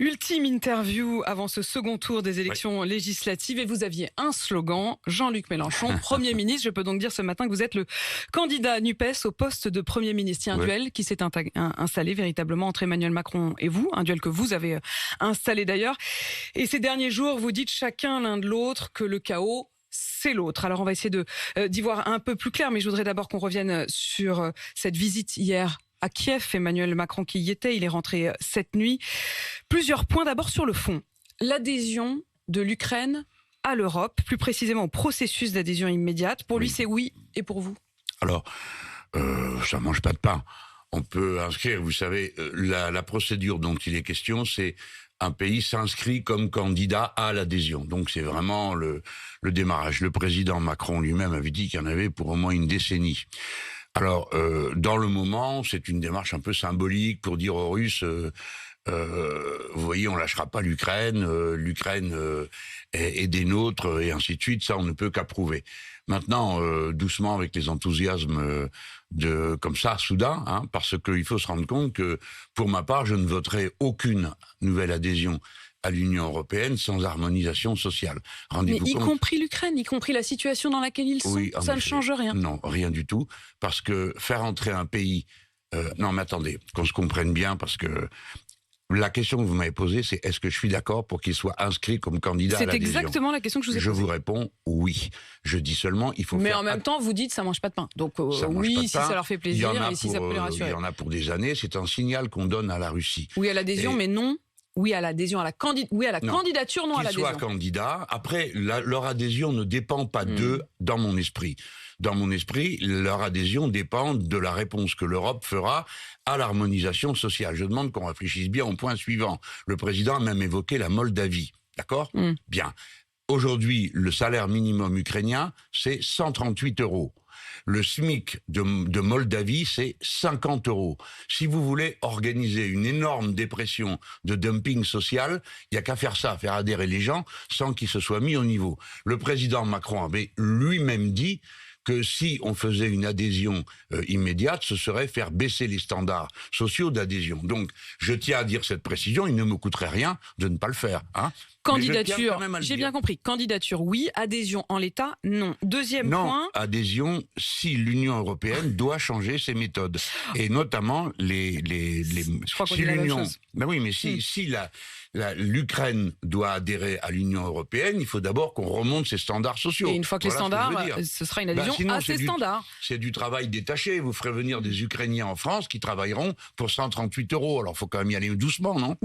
Ultime interview avant ce second tour des élections législatives et vous aviez un slogan, Jean-Luc Mélenchon, Premier ministre. Je peux donc dire ce matin que vous êtes le candidat NUPES au poste de Premier ministre. Il y a un duel qui s'est installé véritablement entre Emmanuel Macron et vous, un duel que vous avez installé d'ailleurs. Et ces derniers jours, vous dites chacun l'un de l'autre que le chaos, c'est l'autre. Alors on va essayer d'y voir un peu plus clair, mais je voudrais d'abord qu'on revienne sur cette visite hier à Kiev. Emmanuel Macron qui y était, il est rentré cette nuit. Plusieurs points d'abord sur le fond. L'adhésion de l'Ukraine à l'Europe, plus précisément au processus d'adhésion immédiate. Pour lui, c'est oui, et pour vous? Alors, ça mange pas de pain. On peut inscrire, vous savez, la procédure dont il est question, c'est un pays s'inscrit comme candidat à l'adhésion. Donc c'est vraiment le démarrage. Le président Macron lui-même avait dit qu'il y en avait pour au moins une décennie. Alors, dans le moment, c'est une démarche un peu symbolique pour dire aux Russes, vous voyez, on lâchera pas l'Ukraine, l'Ukraine est des nôtres, et ainsi de suite. Ça, on ne peut qu'approuver. Maintenant, doucement avec les enthousiasmes comme ça, soudain, parce qu'il faut se rendre compte que, pour ma part, je ne voterai aucune nouvelle adhésion à l'Union européenne sans harmonisation sociale. Mais y compris l'Ukraine, y compris la situation dans laquelle ils sont, ça ne change rien. Non, rien du tout, parce que faire entrer un pays... non, mais attendez, qu'on se comprenne bien, parce que la question que vous m'avez posée, c'est est-ce que je suis d'accord pour qu'il soit inscrit comme candidat à l'adhésion? C'est exactement la question que je vous ai posée. Je vous réponds oui. Je dis seulement, il faut Mais en même temps, vous dites ça mange pas de pain. Donc oui, si ça leur fait plaisir et si ça peut les rassurer. Il y en a pour des années, c'est un signal qu'on donne à la Russie. Oui à l'adhésion, mais non. Oui à l'adhésion, oui à la candidature, non à l'adhésion. Qu'ils soient candidats. Après, leur adhésion ne dépend pas d'eux dans mon esprit. Dans mon esprit, leur adhésion dépend de la réponse que l'Europe fera à l'harmonisation sociale. Je demande qu'on réfléchisse bien au point suivant. Le président a même évoqué la Moldavie. D'accord ? Bien. Aujourd'hui, le salaire minimum ukrainien, c'est 138 €. Le SMIC de Moldavie, c'est 50 €. Si vous voulez organiser une énorme dépression de dumping social, il n'y a qu'à faire ça, faire adhérer les gens sans qu'ils se soient mis au niveau. Le président Macron avait lui-même dit que si on faisait une adhésion immédiate, ce serait faire baisser les standards sociaux d'adhésion. Donc, je tiens à dire cette précision, il ne me coûterait rien de ne pas le faire. Candidature, j'ai bien compris. Candidature, oui. Adhésion en l'état, non. Deuxième point. Non, adhésion si l'Union européenne doit changer ses méthodes. Et notamment Je crois qu'on dit la même chose. Ben oui, mais si l'Ukraine doit adhérer à l'Union européenne, il faut d'abord qu'on remonte ses standards sociaux. Et une fois que les standards, ce sera une adhésion à ces standards. C'est du travail détaché. Vous ferez venir des Ukrainiens en France qui travailleront pour 138 €. Alors, il faut quand même y aller doucement, non ?